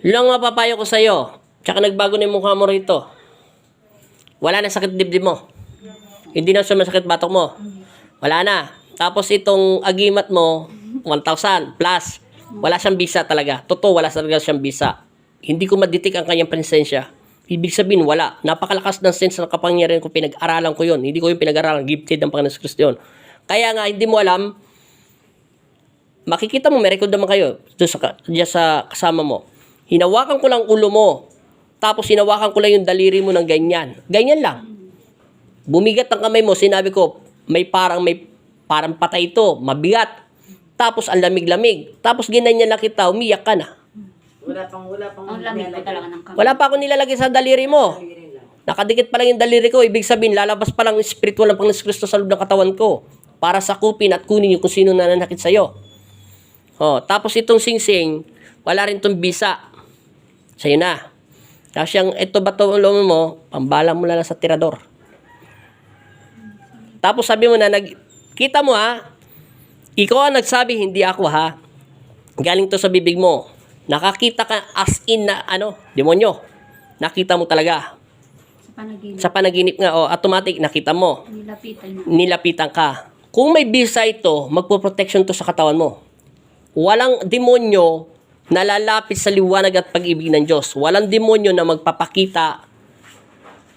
Yun lang ang mapapayo ko sa'yo. Tsaka nagbago na yung mukha mo rito. Wala na sakit dibdib mo. Hindi na sumasakit batok mo. Wala na. Tapos itong agimat mo, 1,000 plus. Wala siyang bisa talaga. Totoo, wala talaga siyang bisa. Hindi ko maditik ang kanyang presensya. Ibig sabihin, wala. Napakalakas ng sense ng kapangyarihan ko. Pinag-aralan ko yun. Hindi ko yung pinag-aralan. Gifted ng Panginoon Kristo yun. Kaya nga, hindi mo alam, makikita mo, may record naman kayo diyan sa kasama mo. Hinawakan ko lang ulo mo. Tapos hinawakan ko lang yung daliri mo ng ganyan. Ganyan lang. Bumigat ang kamay mo. Sinabi ko, may parang patay ito. Mabigat. Tapos ang lamig-lamig. Tapos ginanyan lang kita, umiyak ka na. Wala pang Ang lamig ko talaga ng kamay. Wala pa ako nilalagay sa daliri mo. Nakadikit pa lang yung daliri ko. Ibig sabihin, lalabas pa lang yung spiritual ng Panginoon Kristo sa loob ng katawan ko. Para sakupin at kunin yung kung sino nananakit sa'yo. Tapos itong singsing, wala rin itong bisa. Sa'yo na. Tapos yung ito ba ito mo, pambala mo lang sa tirador. Tapos sabi mo na, kita mo ha, ikaw ang nagsabi, hindi ako ha. Galing to sa bibig mo. Nakakita ka as in na demonyo. Nakita mo talaga. Sa panaginip nga, automatic nakita mo. Nilapitan ka. Kung may bisa ito, magpo-protection to sa katawan mo. Walang demonyo na lalapit sa liwanag at pag-ibig ng Diyos. Walang demonyo na magpapakita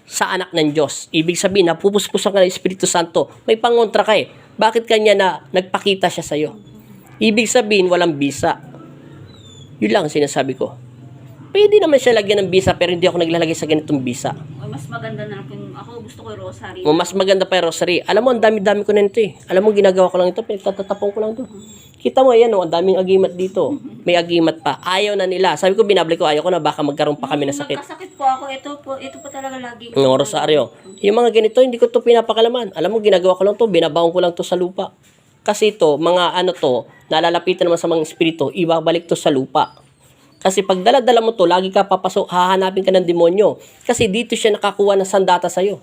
sa anak ng Diyos. Ibig sabihin, napupuspusan ka ng Espiritu Santo. May pangontra ka eh. Bakit kanya na nagpakita siya sa'yo? Ibig sabihin, walang bisa. Yun lang ang sinasabi ko. Pwede naman siya lagyan ng bisa, pero hindi ako naglalagay sa ganitong bisa. Mas maganda na kung ako gusto ko yung rosary. Mas maganda pa yung rosary. Alam mo, ang dami-dami ko na nito eh. Alam mo, ginagawa ko lang ito, pinagtatatapong ko lang ito. Kita mo, ayan ang daming agimat dito. May agimat pa. Ayaw na nila. Sabi ko, binabalik ko, ayaw ko na, baka magkaroon pa kami na sakit. Nagkasakit po ako, ito po talaga lagi. Ng rosaryo. Yung mga ganito, hindi ko to pinapakalaman. Alam mo, ginagawa ko lang to, binabaon ko lang to sa lupa. Kasi ito, mga nalalapitan naman sa mga espiritu, ibabalik to sa lupa. Kasi pag dala-dala mo to, lagi ka papasok, hahanapin ka ng demonyo. Kasi dito siya nakakuha ng sandata sa'yo.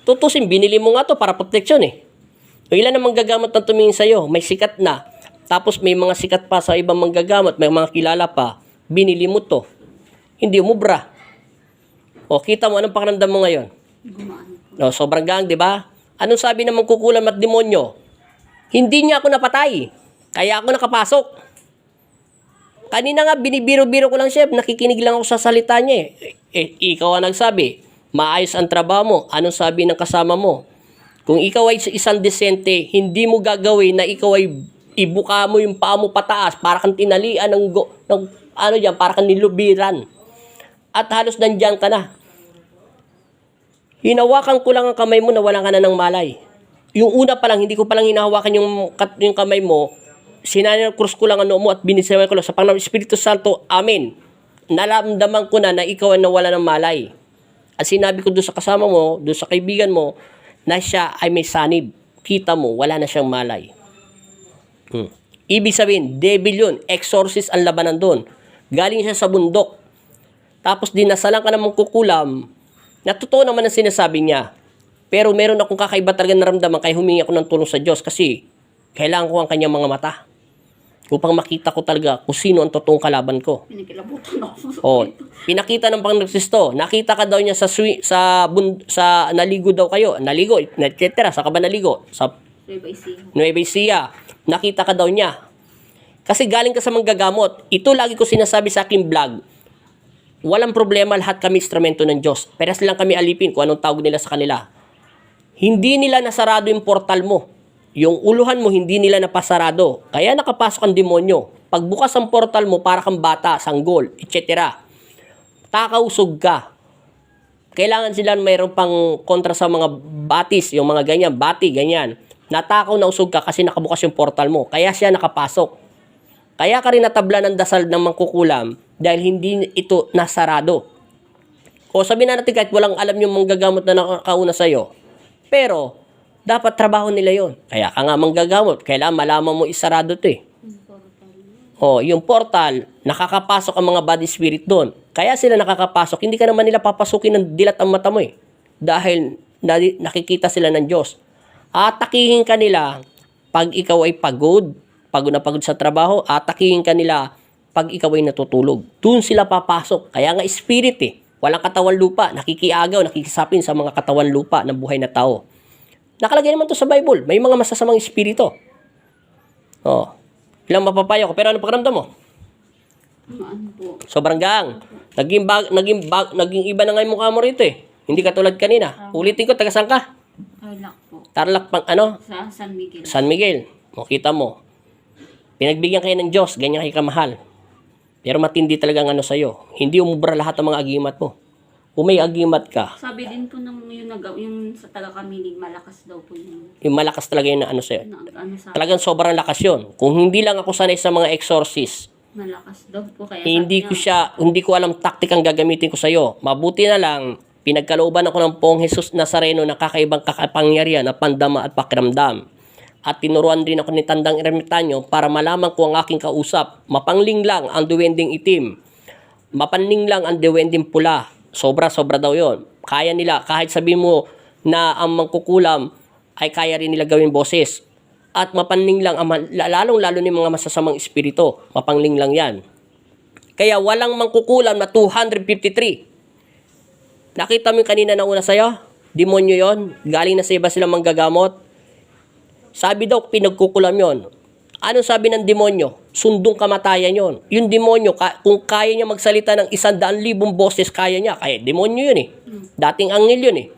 Tutusin, binili mo nga to para protection eh. O ilan ang manggagamot na tumingin sa'yo? May sikat na. Tapos may mga sikat pa sa ibang manggagamot, may mga kilala pa. Binili mo to. Hindi umubra. O kita mo, anong pakiramdam mo ngayon? O, sobrang gang, di ba? Anong sabi ng mangkukulam at demonyo? Hindi niya ako napatay. Kaya ako nakapasok. Kanina nga, binibiro-biro ko lang siya. Nakikinig lang ako sa salita niya ikaw ang nagsabi. Maayos ang trabaho mo. Anong sabi ng kasama mo? Kung ikaw ay isang desente, hindi mo gagawin na ikaw ay ibuka mo yung paa mo pataas para kang tinalian para kang nilubiran. At halos nandyan ka na. Hinawakan ko lang ang kamay mo na wala ka na ng malay. Yung una pa lang, hindi ko pa lang hinahawakan yung kamay mo. Sinanay-cross ko lang ano mo at binisaway ko lang sa Panginoon Espiritu Santo. Amen. Nalamdaman ko na ikaw ay nawala ng malay. At sinabi ko doon sa kasama mo, doon sa kaibigan mo, na siya ay may sanib. Kita mo, wala na siyang malay. Ibig sabihin, devil yun. Exorcist ang labanan doon. Galing siya sa bundok. Tapos dinasalan ka namang kukulam, na totoo naman ang sinasabi niya. Pero meron akong kakaiba talaga naramdaman kaya humingi ako ng tulong sa Diyos kasi kailangan ko ang kanyang mga mata upang makita ko talaga kung sino ang totoong kalaban ko. Pinikilabutan ako. Pinakita ng Panginoon Kristo. Nakita ka daw niya sa naligo daw kayo. Naligo, etc. Sa ka ba naligo? Sa Nueva Ecija. Nakita ka daw niya. Kasi galing ka sa manggagamot. Ito lagi ko sinasabi sa aking vlog. Walang problema, lahat kami instrumento ng Diyos. Peras lang kami alipin kung anong tawag nila sa kanila. Hindi nila nasarado yung portal mo. Yung uluhan mo, hindi nila napasarado. Kaya nakapasok ang demonyo. Pagbukas ang portal mo, para kang bata, sanggol, etc. Takausog ka. Kailangan sila mayroon pang kontra sa mga batis, yung mga ganyan, bati, ganyan. Natakaw na usog ka kasi nakabukas yung portal mo. Kaya siya nakapasok. Kaya ka rin natabla ng dasal ng mangkukulam dahil hindi ito nasarado. O sabihin na natin kahit walang alam yung manggagamot na nakakauna sa'yo. Pero, dapat trabaho nila yon. Kaya ka nga manggagamot. Kailangan malaman mo isarado ito eh. Yung portal, nakakapasok ang mga body spirit doon. Kaya sila nakakapasok. Hindi ka naman nila papasukin ng dilat ang mata mo eh. Dahil nakikita sila ng Diyos. Atakihin ka nila pag ikaw ay pagod na pagod sa trabaho. Atakihin ka nila pag ikaw ay natutulog. Doon sila papasok. Kaya nga spirit eh. Walang katawan lupa. Nakikiagaw, nakikisapin sa mga katawan lupa ng buhay na tao. Nakalagay naman to sa Bible. May mga masasamang espiritu. Oh. Ilang mapapayo ko. Pero ano pakiramdam mo? Ano po? Sobrang gang. Naging iba na nga yung mukha mo rito eh. Hindi katulad kanina. Ulitin ko, taga saan ka? Tarlac po. Tarlac pang ano? Sa San Miguel. San Miguel. O, kita mo. Pinagbigyan kayo ng Diyos, ganyan kayo kamahal. Pero matindi talaga ang ano sa'yo. Hindi umubra lahat ng mga agimat mo. Kung may agimat ka, Sabi din po ng yung sa taga-Kamilig, malakas daw po yung malakas talaga yun na ano sa'yo. ano sa Talagang sobrang lakas yun. Kung hindi lang ako sanay sa mga exorcist, malakas daw po. Kaya hindi sabi hindi ko alam taktik ang gagamitin ko sa'yo. Mabuti na lang, pinagkalooban ako ng Pong Jesus Nazareno na kakaibang kakapangyarihan na pandama at pakiramdam. At tinuruan din ako ni Tandang Ermitanyo para malaman ko ang aking kausap. Mapangling lang ang duwending itim. Mapanling lang ang duwending pula. Sobra-sobra daw yon. Kaya nila, kahit sabihin mo na ang mangkukulam ay kaya rin nila gawin boses. At mapanling lang, lalong-lalo ni mga masasamang espiritu. Mapangling lang yan. Kaya walang mangkukulam na 253. Nakita mo yung kanina na una sa'yo? Demonyo yon. Galing na sa iba silang manggagamot. Sabi daw, pinagkukulam yon. Ano sabi ng demonyo? Sundong kamatayan yon. Yung demonyo, kung kaya niya magsalita ng 100,000 boses, kaya niya. Kaya demonyo yun eh. Dating anghel yun eh.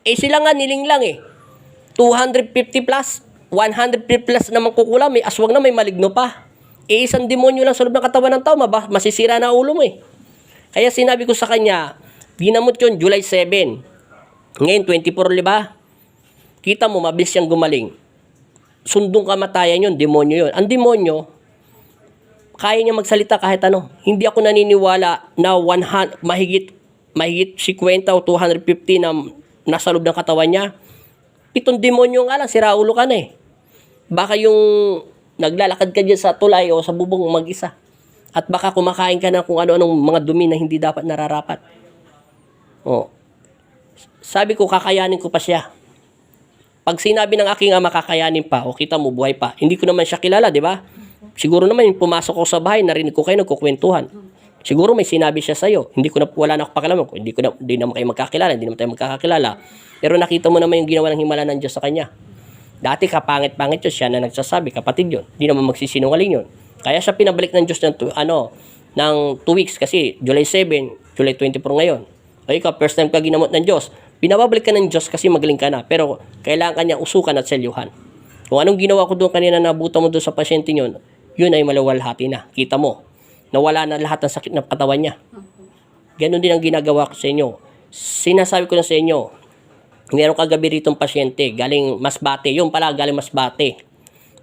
Eh sila nga niling lang eh. 250 plus, 150 plus na mangkukulam. May aswang na, may maligno pa. Eh isang demonyo lang sa loob ng katawan ng tao, masisira na ulo mo eh. Kaya sinabi ko sa kanya, ginamot yun July 7. Ngayon 24, di ba? Kita mo, mabilis siyang gumaling. Sundong kamatayan yun, demonyo yun. Ang demonyo, kaya niya magsalita kahit ano. Hindi ako naniniwala na mahigit 50 o 250 na nasa loob ng katawan niya. 7 demonyo nga lang, sira ulo ka na eh. Baka yung naglalakad ka dyan sa tulay o sa bubong mag-isa. At baka kumakain ka na kung ano-anong mga dumi na hindi dapat nararapat. Oh. Sabi ko, kakayanin ko pa siya. Pag sinabi ng aking ama, kakayanin pa, o kita mo, buhay pa, hindi ko naman siya kilala, di ba? Siguro naman, pumasok ko sa bahay, narinig ko kayo, nagkukwentuhan. Siguro may sinabi siya sa'yo. Wala na ako pakialam. Hindi naman kayo magkakilala, hindi naman tayo magkakakilala. Pero nakita mo naman yung ginawa ng himala ng Diyos sa kanya. Dati, kapangit-pangit yun, siya na nagsasabi, kapatid yun. Hindi naman magsisinungaling yun. Kaya siya pinabalik ng Diyos ng 2 weeks, kasi July 7, July 24 ngayon. O ikaw, first time ka ginamot ng Diyos. Pinababalik ka ng Diyos kasi magaling ka na. Pero kailangan kanya usukan at selyuhan. Kung anong ginawa ko doon kanina na nabuta mo doon sa pasyente yun, yun ay maluwalhati na. Kita mo, nawala na lahat ng sakit ng katawan niya. Ganon din ang ginagawa ko sa inyo. Sinasabi ko na sa inyo, meron kagabi rito pasyente, galing Masbate. Yung pala, galing Masbate.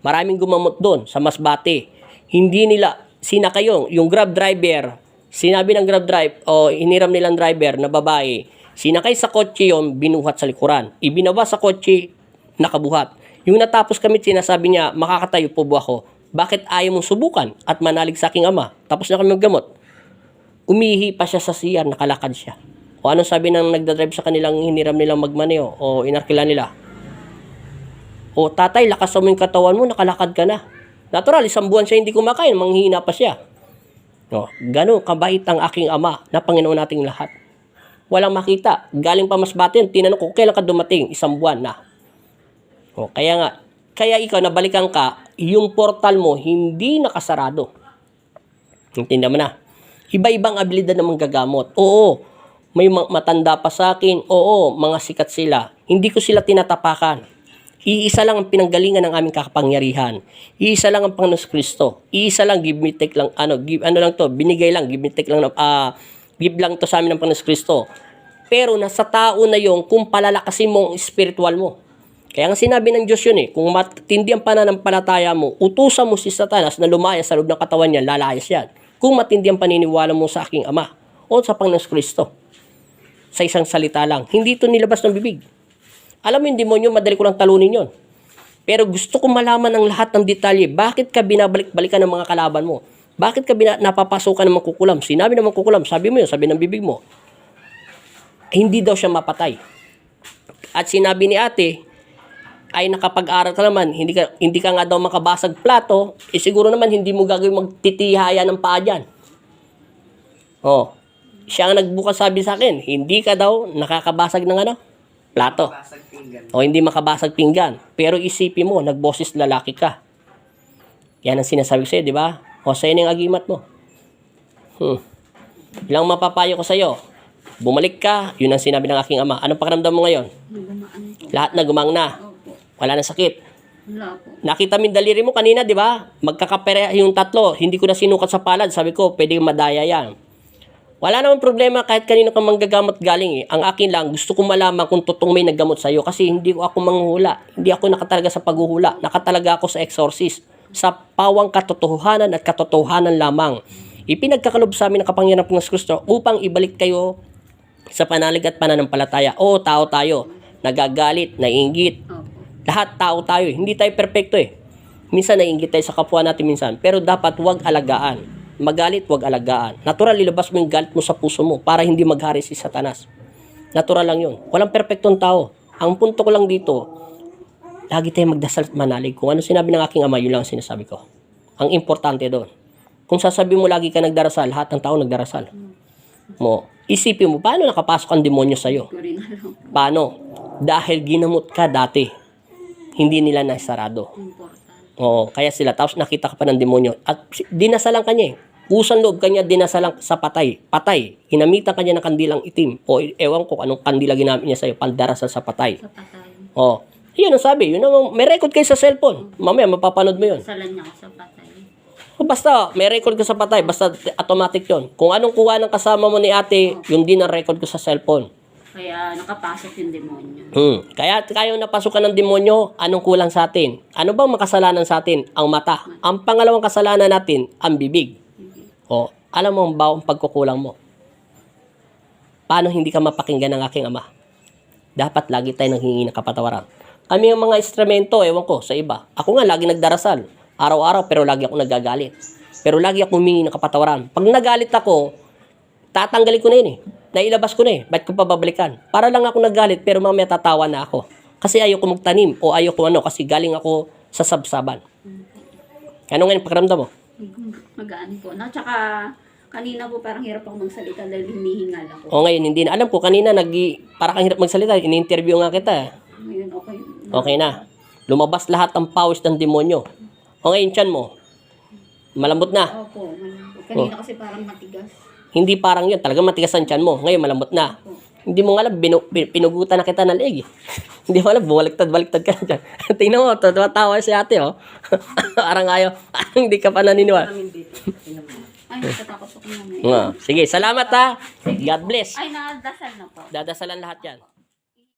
Maraming gumamot doon sa Masbate. Hindi nila, yung Grab driver, sinabi ng Grab drive, o hiniram nilang driver na babae, sinakay sa kotse yon, binuhat sa likuran. Ibinaba sa kotse, nakabuhat. Yung natapos kami, sinasabi niya, makakatayo po ba ako? Bakit ayaw mong subukan at manalig sa aking ama? Tapos na kami maggamot. Umihi pa siya sa CR, nakalakad siya. O anong sabi ng nagdadrive sa kanilang hiniram nilang magmaneo o inarkila nila? O tatay, lakas mo yung katawan mo, nakalakad ka na. Natural, 1 buwan siya hindi kumakain, manghihina pa siya. O, ganun kabait ang aking ama na Panginoon nating lahat. Walang makita. Galing pa Masbate, tinanong ko, kailan ka dumating? 1 buwan na. O, kaya ikaw, nabalikan ka, yung portal mo, hindi nakasarado. Intindihan mo na. Iba-ibang abilidad ng manggagamot. Oo, may matanda pa sa akin. Oo, mga sikat sila. Hindi ko sila tinatapakan. Iisa lang ang pinanggalingan ng aming kakapangyarihan. Iisa lang ang Panginoon Kristo. Iisa lang, give me take lang, binigay lang, give me take lang, give lang to sa amin ng Panginoon Kristo. Pero nasa tao na yung kung palalakasin mo ang spiritual mo. Kaya nga sinabi ng Diyos yun eh, kung matindi ang pananampalataya mo, utusan mo si Satanas na lumaya sa loob ng katawan niya, lalayas yan. Kung matindi ang paniniwala mo sa aking Ama o sa Panginoon Kristo. Sa isang salita lang. Hindi ito nilabas ng bibig. Alam mo yung demonyo, madali ko lang talunin yon. Pero gusto ko malaman ang lahat ng detalye. Bakit ka binabalik-balikan ng mga kalaban mo? Bakit ka napapasukan ng mangkukulam? Sinabi ng mangkukulam, sabi mo yun, sabi ng bibig mo. Hindi daw siya mapatay. At sinabi ni ate, ay nakapag-aral ka naman, hindi ka nga daw makabasag plato, siguro naman hindi mo gagawin magtitihaya ng paa dyan. Oh, siya ang nagbukas sabi sa akin, hindi ka daw nakakabasag ng ano? Plato. O hindi makabasag pinggan. Pero isipin mo, nagboses lalaki ka. Yan ang sinasabi ko sa'yo, di ba? O sa'yo na yung agimat mo. Ilang mapapayo ko sa'yo. Bumalik ka, yun ang sinabi ng aking ama. Anong pakiramdam mo ngayon? Gumaan po. Lahat na gumang na. Opo. Wala na sakit. Wala po. Nakita mo yung daliri mo kanina, di ba? Magkakapere yung tatlo. Hindi ko na sinukat sa palad. Sabi ko, pwede madaya yan. Wala namang problema kahit kanino ka manggagamot galing eh. Ang akin lang, gusto ko malaman kung totoong may naggamot sa'yo kasi hindi ko ako manghuhula. Hindi ako nakatalaga sa paghuhula. Nakatalaga ako sa exorcist. Sa pawang katotohanan at katotohanan lamang. Ipinagkakalob sa amin ng kapangyarihan ng Kristo upang ibalik kayo sa panalig at pananampalataya. O, tao tayo. Nagagalit, naiinggit. Opo. Lahat tao tayo. Hindi tayo perfecto eh. Minsan naiinggit tayo sa kapwa natin minsan. Pero dapat huwag alagaan. Magalit, huwag alagaan. Natural, ilabas mo yung galit mo sa puso mo para hindi maghari si Satanas. Natural lang yun. Walang perfectong tao. Ang punto ko lang dito, lagi tayo magdasal at manalig. Kung ano sinabi ng aking ama, yun lang ang sinasabi ko. Ang importante doon. Kung sasabi mo lagi ka nagdarasal, lahat ng tao nagdarasal. Isipin mo, paano nakapasok ang demonyo sa'yo? Ko rin alam. Paano? Dahil ginamot ka dati. Hindi nila naisarado. Important. Oo, kaya sila. Tapos nakita ka pa ng demonyo. At dinasalang kanya eh. Pusang loob kanya, dinasalang sa patay. Patay. Hinamitan kanya ng kandilang itim. O ewan ko anong kandila ginamit niya sa'yo. Pandarasal sa patay. Sa patay. Oo. Yun ang sabi. Yun ang, may record kayo sa cellphone. Mamaya, mapapanood mo yun. Salan niya ako sa patay. Basta, may record ka sa patay. Basta automatic yun. Kung anong kuha ng kasama mo ni ate, yun din ang record ko sa cellphone. Kaya nakapasok yung demonyo. Kaya kayong napasukan ng demonyo, anong kulang sa atin? Ano bang makasalanan sa atin? Ang mata. Ang pangalawang kasalanan natin, ang bibig. O, alam mo ang bawang pagkukulang mo. Paano hindi ka mapakinggan ng aking ama? Dapat lagi tayo nanghingi ng kapatawaran. Kami ang mga instrumento, ewan ko, sa iba. Ako nga, lagi nagdarasal. Araw-araw, pero lagi ako nagagalit. Pero lagi ako humingi ng kapatawaran. Pag nagalit ako, tatanggalin ko na yun eh. Nailabas ko na eh. Ba't ko pa babalikan? Para lang ako nagalit, pero mamaya tatawa na ako. Kasi ayoko magtanim o ayoko kasi galing ako sa sabsaban. Ano ngayon pakiramdam mo? Magaan po. Na, tsaka, kanina po parang hirap ako magsalita dahil hinihingal ako. O ngayon, hindi na. Alam ko, kanina, para kang hirap magsalita. Ini-interview nga kita. Ngayon, okay. Okay na. Lumabas lahat ng pawis ng demonyo. O ngayon, tiyan mo. Malambot na. Opo, malambot. Kanina kasi parang matigas. Hindi parang yun. Talagang matigas ang tiyan mo. Ngayon, malambot na. Hindi mo nga alam, pinugutan na kita ng leeg. Hindi mo alam, baliktad ka na dyan. Tingnan mo, tawa si ate, oh. Parang ayaw, hindi ka pa naniniwala. Ay, natatakot ako naman. Sige, salamat ha. God bless. Ay, nadasal na po. Dadasalan lahat yan.